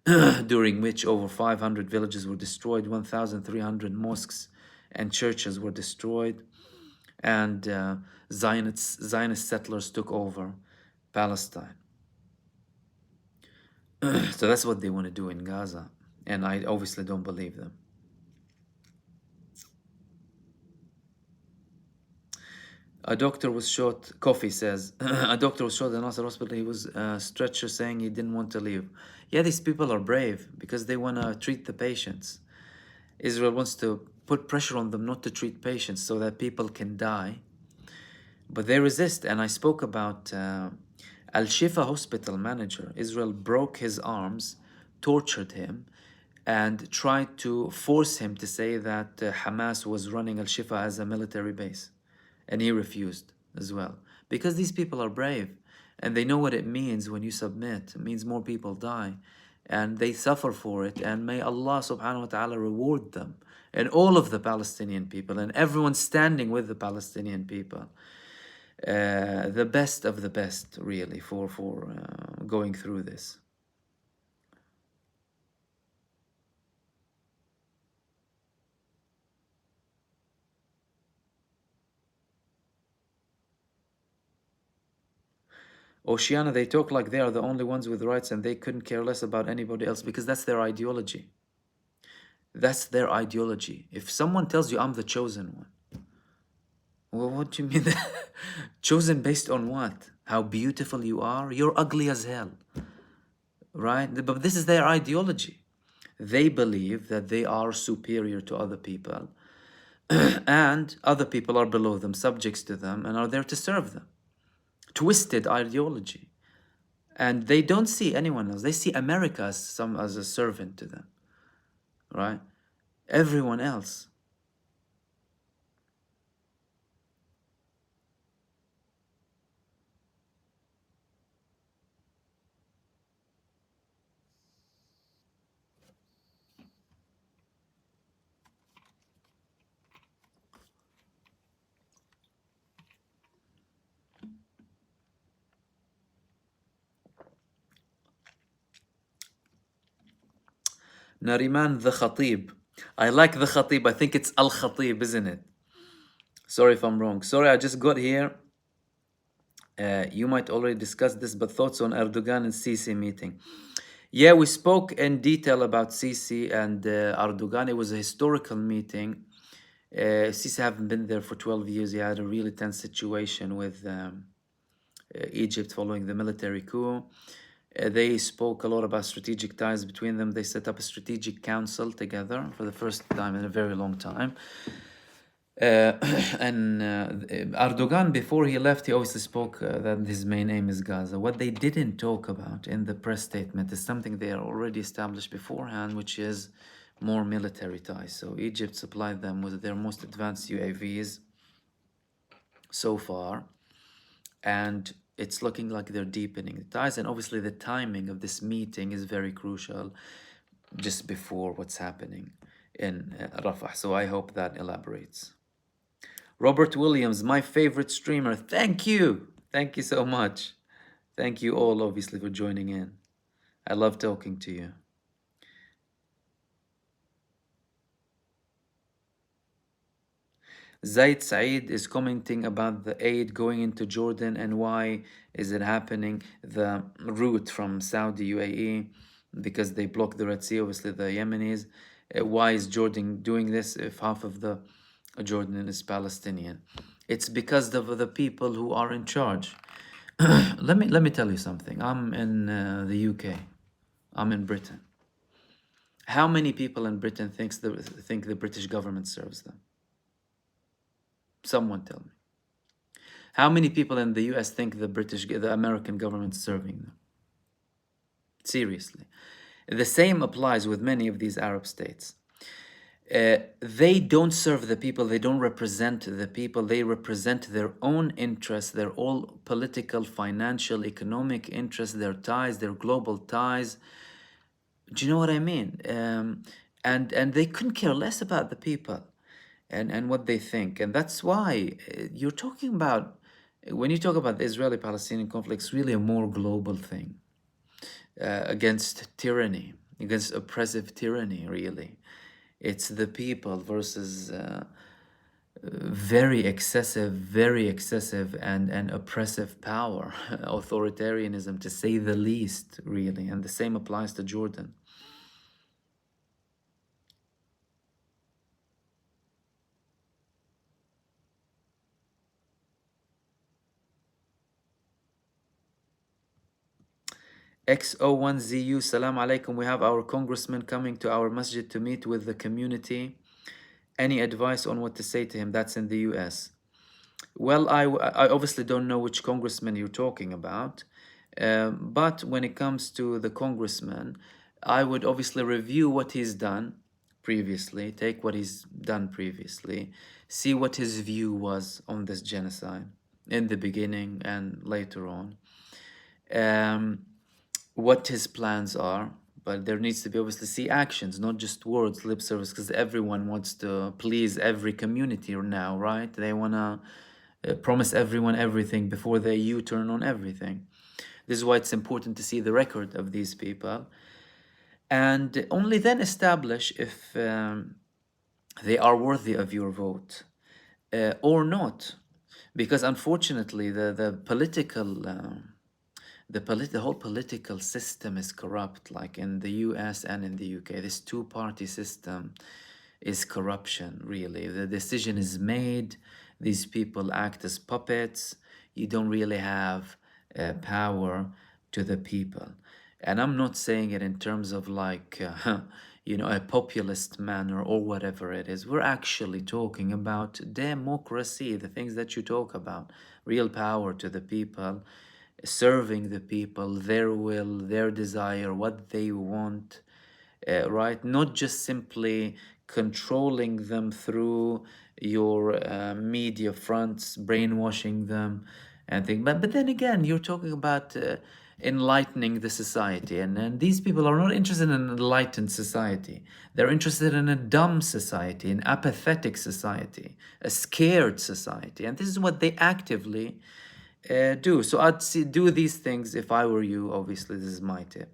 during which over 500 villages were destroyed, 1,300 mosques and churches were destroyed, and Zionist settlers took over Palestine. So that's what they want to do in Gaza, and I obviously don't believe them. A doctor was shot, Kofi says, a doctor was shot in Nasser hospital. He was stretcher saying he didn't want to leave. Yeah, these people are brave because they want to treat the patients. Israel wants to put pressure on them not to treat patients so that people can die. But they resist. And I spoke about Al-Shifa hospital manager. Israel broke his arms, tortured him, and tried to force him to say that Hamas was running Al-Shifa as a military base. And he refused as well. Because these people are brave and they know what it means when you submit. It means more people die and they suffer for it. And may Allah subhanahu wa ta'ala reward them and all of the Palestinian people and everyone standing with the Palestinian people. The best of the best, really, for going through this. Oceana, they talk like they are the only ones with rights and they couldn't care less about anybody else because that's their ideology. That's their ideology. If someone tells you I'm the chosen one, well, what do you mean? Chosen based on what? How beautiful you are? You're ugly as hell, right? But this is their ideology. They believe that they are superior to other people and other people are below them, subjects to them, and are there to serve them. Twisted ideology. And they don't see anyone else. They see America as a servant to them, right? Everyone else. Nariman the Khatib. I like the Khatib. I think it's Al Khatib, isn't it? Sorry if I'm wrong. Sorry, I just got here. You might already discuss this, but thoughts on Erdogan and Sisi meeting. Yeah, we spoke in detail about Sisi and Erdogan. It was a historical meeting. Sisi haven't been there for 12 years. He had a really tense situation with Egypt following the military coup. They spoke a lot about strategic ties between them. They set up a strategic council together for the first time in a very long time. And Erdogan, before he left, he obviously spoke that his main aim is Gaza. What they didn't talk about in the press statement is something they are already established beforehand, which is more military ties. So Egypt supplied them with their most advanced UAVs so far, and it's looking like they're deepening the ties. And obviously the timing of this meeting is very crucial, just before what's happening in Rafah. So I hope that elaborates. Robert Williams, my favorite streamer. Thank you. Thank you so much. Thank you all, obviously, for joining in. I love talking to you. Zaid Said is commenting about the aid going into Jordan and why is it happening, the route from Saudi UAE, because they blocked the Red Sea, obviously the Yemenis. Why is Jordan doing this if half of the Jordan is Palestinian? It's because of the people who are in charge. Let me tell you something. I'm in the UK. I'm in Britain. How many people in Britain think the British government serves them? Someone tell me. How many people in the US think the American government is serving them? Seriously. The same applies with many of these Arab states. They don't serve the people, they don't represent the people, they represent their own interests, their all political, financial, economic interests, their ties, their global ties. Do you know what I mean? And they couldn't care less about the people and what they think. And that's why you're talking about, when you talk about the Israeli-Palestinian conflict, it's really a more global thing against tyranny, against oppressive tyranny, really. It's the people versus very excessive and oppressive power, authoritarianism to say the least, really. And the same applies to Jordan. XO1ZU, salam alaikum. We have our congressman coming to our masjid to meet with the community. Any advice on what to say to him? That's in the US. Well, I obviously don't know which congressman you're talking about, but when it comes to the congressman, I would obviously review what he's done previously, take what he's done previously, see what his view was on this genocide in the beginning and later on, um, what his plans are. But there needs to be obviously see actions, not just words, lip service, because everyone wants to please every community now, right? They want to promise everyone everything before they U-turn on everything. This is why it's important to see the record of these people and only then establish if they are worthy of your vote or not. Because unfortunately, the whole political system is corrupt, like in the US and in the UK. This two-party system is corruption, really. The decision is made, these people act as puppets, you don't really have power to the people. And I'm not saying it in terms of like, a populist manner or whatever it is. We're actually talking about democracy, the things that you talk about, real power to the people, serving the people, their will, their desire, what they want, right? Not just simply controlling them through your media fronts, brainwashing them, and things. But then again, you're talking about enlightening the society, and these people are not interested in an enlightened society. They're interested in a dumb society, an apathetic society, a scared society, and this is what they actively do. So I'd do these things if I were you. Obviously, this is my tip.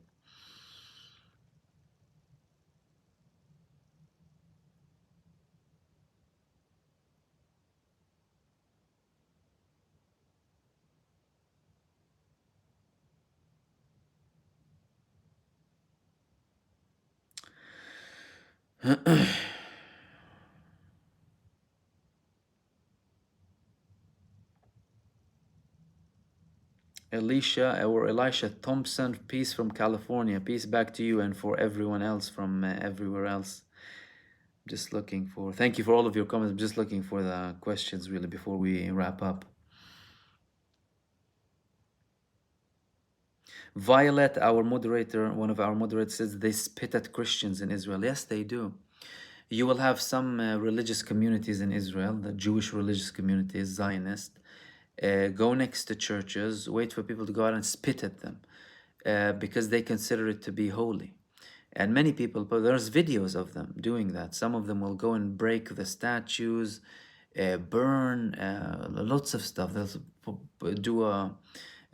Elisha Thompson, peace from California. Peace back to you and for everyone else from everywhere else. Just looking for, thank you for all of your comments. I'm just looking for the questions really before we wrap up. Violet, our moderator, one of our moderators says they spit at Christians in Israel. Yes, they do. You will have some religious communities in Israel, the Jewish religious communities, Zionist, go next to churches, wait for people to go out and spit at them because they consider it to be holy. And many people, but there's videos of them doing that. Some of them will go and break the statues, burn lots of stuff. They'll do a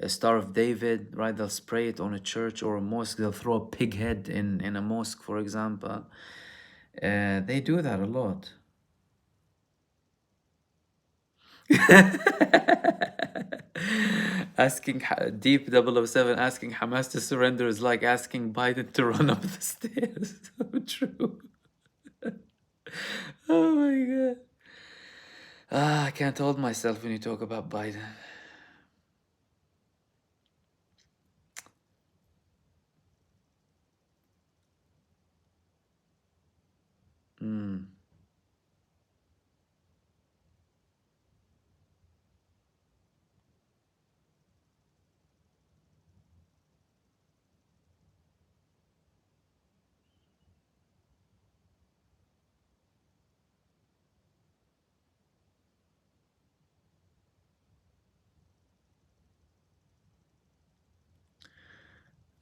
Star of David, right? They'll spray it on a church or a mosque. They'll throw a pig head in a mosque, for example. They do that a lot. Asking Deep 007 asking Hamas to surrender is like asking Biden to run up the stairs. So true. Oh my god. I can't hold myself when you talk about Biden. Mm.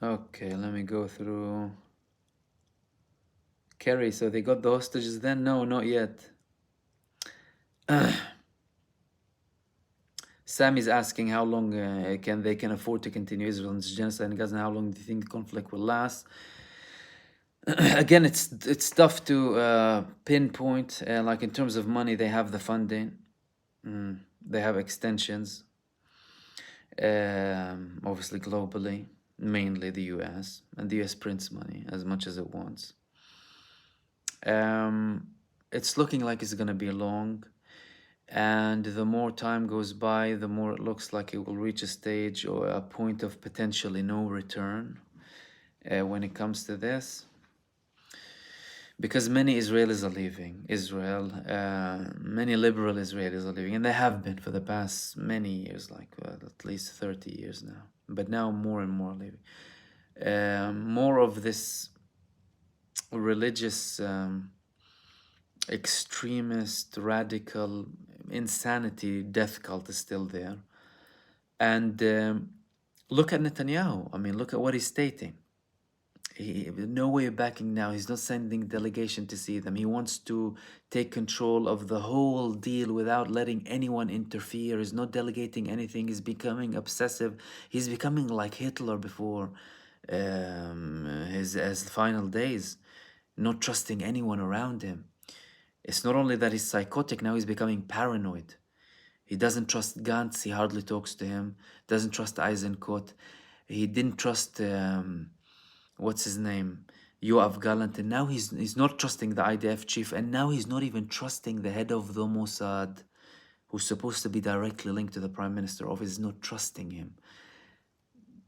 Okay, let me go through. Kerry, so they got the hostages then? No, not yet. Sam is asking how long they can afford to continue Israel's genocide in Gaza, and how long do you think the conflict will last? Again, it's tough to pinpoint. Like in terms of money, they have the funding, they have extensions, obviously globally, mainly the US, and the US prints money as much as it wants. It's looking like it's going to be long, and the more time goes by, the more it looks like it will reach a stage or a point of potentially no return when it comes to this, because many Israelis are leaving Israel. Many liberal Israelis are leaving, and they have been for the past many years, like at least 30 years now, but now more and more leaving. More of this religious extremist, radical insanity death cult is still there. And look at Netanyahu. I mean, look at what he's stating. No way backing now. He's not sending delegation to see them. He wants to take control of the whole deal without letting anyone interfere. He's not delegating anything. He's becoming obsessive. He's becoming like Hitler before his final days, not trusting anyone around him. It's not only that he's psychotic, now he's becoming paranoid. He doesn't trust Gantz, he hardly talks to him, doesn't trust Eisenkot. He didn't trust, what's his name, Yoav Gallant, and now he's not trusting the IDF chief, and now he's not even trusting the head of the Mossad, who's supposed to be directly linked to the Prime Minister office, is not trusting him.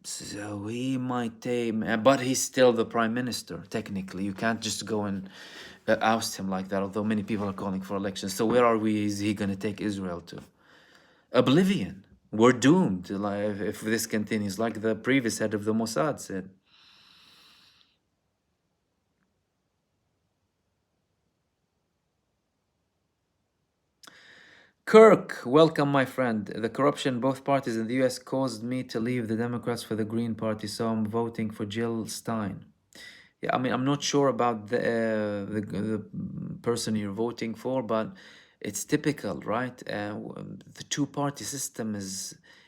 So he might take, but he's still the Prime Minister, technically. You can't just go and oust him like that, although many people are calling for elections. So where are we? Is he going to take Israel to? Oblivion. We're doomed, like, if this continues, like the previous head of the Mossad said. Kirk, welcome, my friend. The corruption in both parties in the US caused me to leave the Democrats for the Green Party, so I'm voting for Jill Stein. Yeah, I mean, I'm not sure about the person you're voting for, but it's typical, right? The two-party system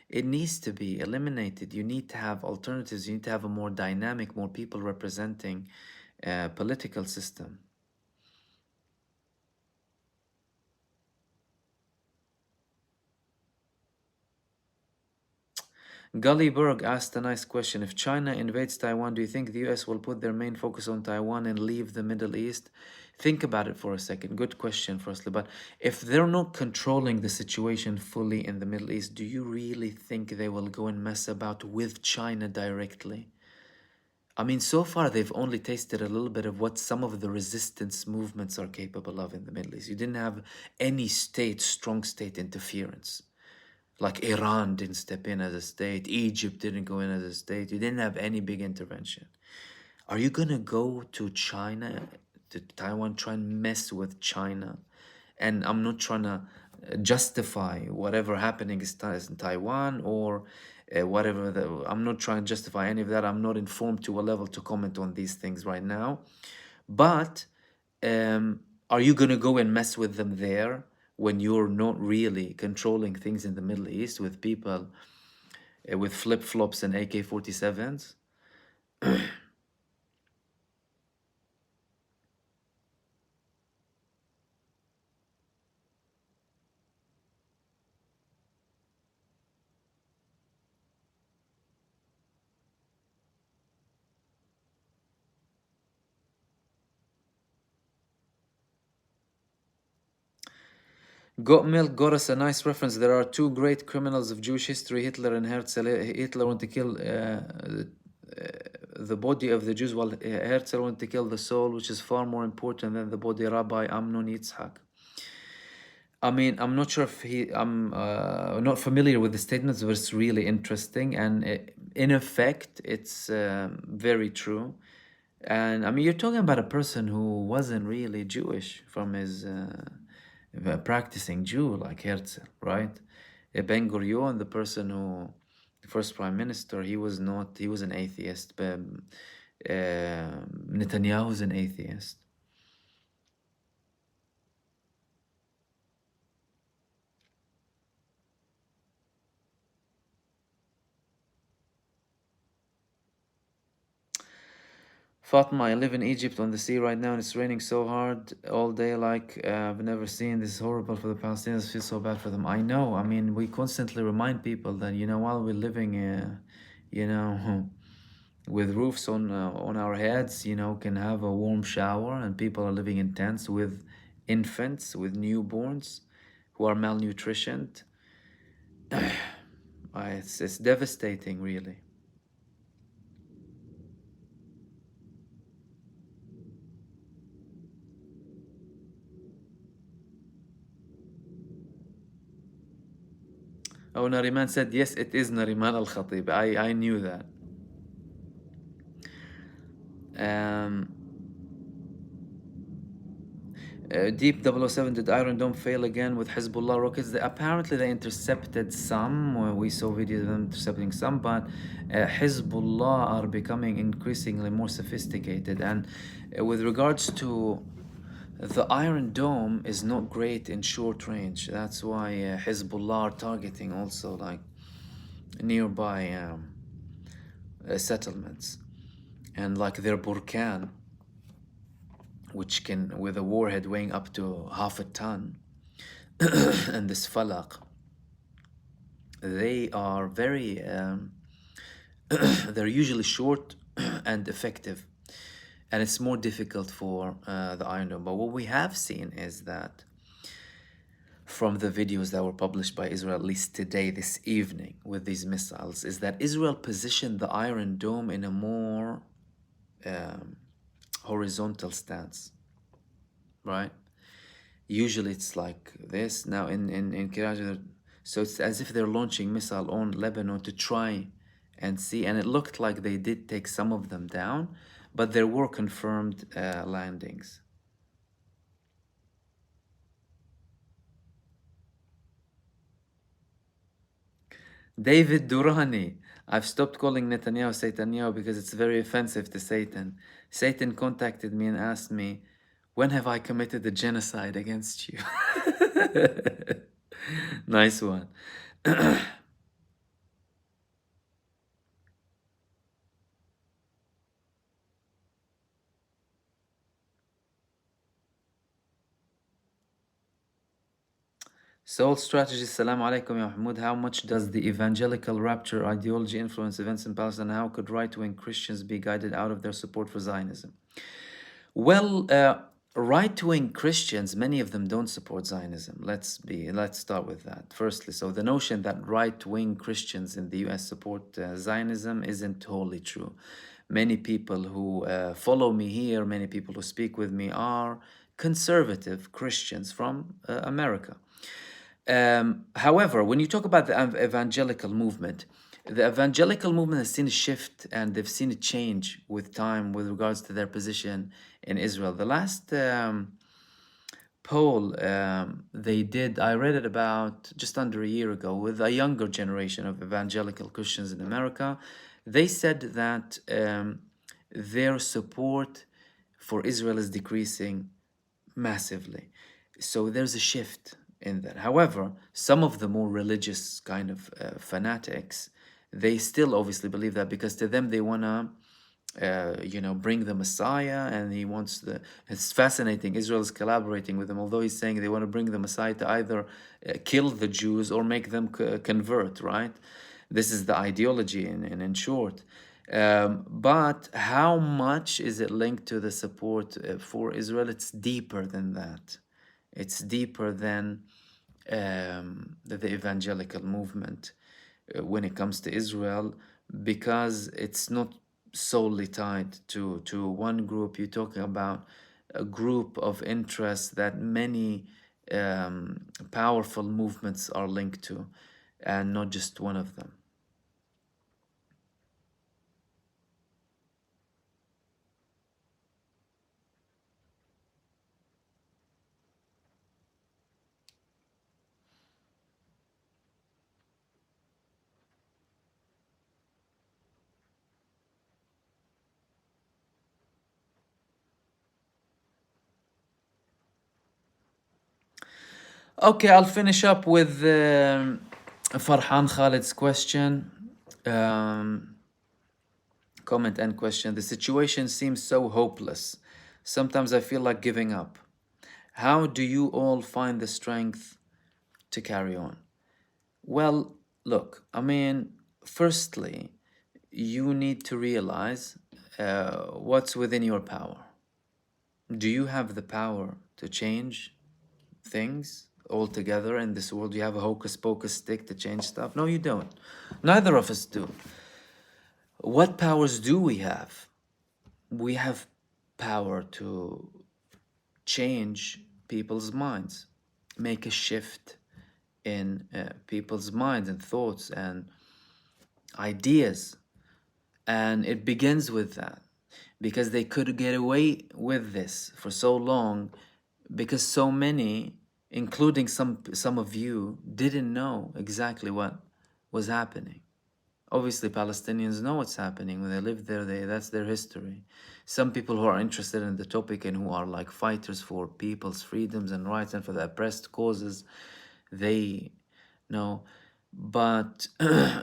it needs to be eliminated. You need to have alternatives. You need to have a more dynamic, more people representing political system. Gully Berg asked a nice question. If China invades Taiwan, do you think the US will put their main focus on Taiwan and leave the Middle East? Think about it for a second. Good question, firstly. But if they're not controlling the situation fully in the Middle East, do you really think they will go and mess about with China directly? I mean, so far they've only tasted a little bit of what some of the resistance movements are capable of in the Middle East. You didn't have any strong state interference. Like Iran didn't step in as a state, Egypt didn't go in as a state, you didn't have any big intervention. Are you gonna go to China, to Taiwan, try and mess with China? And I'm not trying to justify whatever happening is in Taiwan or whatever, I'm not trying to justify any of that. I'm not informed to a level to comment on these things right now. But are you gonna go and mess with them there? When you're not really controlling things in the Middle East with people with flip-flops and AK-47s? Got Milk got us a nice reference. There are two great criminals of Jewish history, Hitler and Herzel. Hitler wanted to kill the body of the Jews, while Herzel wanted to kill the soul, which is far more important than the body. Rabbi Amnon Yitzhak. I mean, I'm not sure if I'm not familiar with the statements, but it's really interesting. And in effect, it's very true. And I mean, you're talking about a person who wasn't really Jewish from his practicing Jew like Herzl, right? Ben Gurion, the person who, the first prime minister, he was not, he was an atheist. But Netanyahu is an atheist. Fatma, I live in Egypt on the sea right now and it's raining so hard all day like I've never seen. This is horrible for the Palestinians. I feel so bad for them. I know. I mean, we constantly remind people that, while we're living, you know, with roofs on our heads, can have a warm shower, and people are living in tents with infants, with newborns who are malnutritioned. It's devastating, really. Oh, Nariman said, yes, it is Nariman Al Khatib. I knew that. Um, Deep 007, did Iron Dome fail again with Hezbollah rockets? Apparently, they intercepted some. We saw videos of them intercepting some, but Hezbollah are becoming increasingly more sophisticated. And with regards to the Iron Dome, is not great in short range. That's why Hezbollah are targeting also like nearby settlements, and like their Burkan, which can, with a warhead weighing up to half a ton, and this Falak, they are very, they're usually short and effective, and it's more difficult for the Iron Dome. But what we have seen is that from the videos that were published by Israel, at least today, this evening, with these missiles, is that Israel positioned the Iron Dome in a more horizontal stance, right? Usually it's like this. Now in Kiraj, so it's as if they're launching missile on Lebanon to try and see, and it looked like they did take some of them down, but there were confirmed landings. David Durrani, I've stopped calling Netanyahu Satanyahu because it's very offensive to Satan. Satan contacted me and asked me, when have I committed a genocide against you? Nice one. Soul strategy, salam alaikum ya Mahmoud. How much does the evangelical rapture ideology influence events in Palestine? How could right-wing Christians be guided out of their support for Zionism? Well, right-wing Christians, many of them don't support Zionism. Let's start with that. Firstly, so the notion that right-wing Christians in the US support Zionism isn't wholly true. Many people who follow me here, many people who speak with me are conservative Christians from America. However, when you talk about the evangelical movement has seen a shift, and they've seen a change with time with regards to their position in Israel. The last poll they did, I read it about just under a year ago, with a younger generation of evangelical Christians in America. They said that their support for Israel is decreasing massively. So there's a shift in that. However, some of the more religious kind of fanatics, they still obviously believe that, because to them they want to bring the Messiah, and he wants the. It's fascinating. Israel is collaborating with them, although he's saying they want to bring the Messiah to either kill the Jews or make them convert. Right? This is the ideology, in short. But how much is it linked to the support for Israel? It's deeper than that. It's deeper than the evangelical movement when it comes to Israel, because it's not solely tied to one group. You're talking about a group of interests that many powerful movements are linked to, and not just one of them. Okay, I'll finish up with Farhan Khalid's question. comment and question. The situation seems so hopeless. Sometimes I feel like giving up. How do you all find the strength to carry on? Well, look, I mean, firstly, you need to realize what's within your power. Do you have the power to change things altogether in this world? Do you have a hocus pocus stick to change stuff? No, you don't. Neither of us do. What powers do we have? We have power to change people's minds, make a shift in people's minds and thoughts and ideas. And it begins with that, because they could get away with this for so long because so many, including some of you, didn't know exactly what was happening. Obviously, Palestinians know what's happening when they live there. That's their history. Some people who are interested in the topic and who are like fighters for people's freedoms and rights and for the oppressed causes, they know. But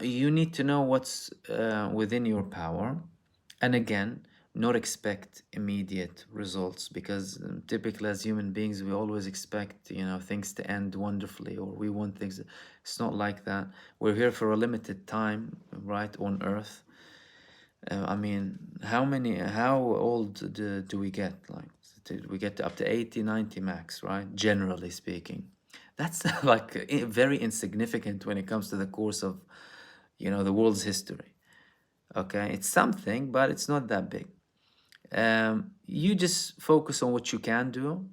you need to know what's within your power. And again, not expect immediate results, because typically as human beings, we always expect, things to end wonderfully, or we want things. It's not like that. We're here for a limited time, right, on Earth. I mean, how old do we get? Like, we get up to 80, 90 max, right? Generally speaking. That's like very insignificant when it comes to the course of, the world's history. Okay, it's something, but it's not that big. You just focus on what you can do,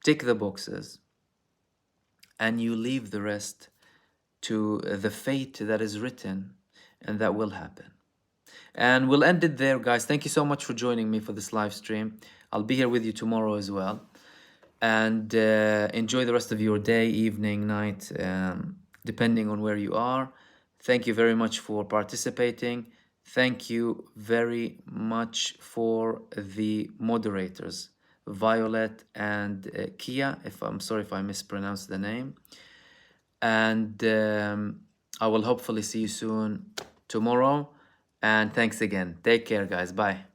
tick the boxes, and you leave the rest to the fate that is written, and that will happen. And we'll end it there, guys. Thank you so much for joining me for this live stream. I'll be here with you tomorrow as well. And enjoy the rest of your day, evening, night, depending on where you are. Thank you very much for participating. Thank you very much for the moderators, Violet and Kia. I'm sorry if I mispronounced the name. And I will hopefully see you soon tomorrow. And thanks again. Take care, guys. Bye.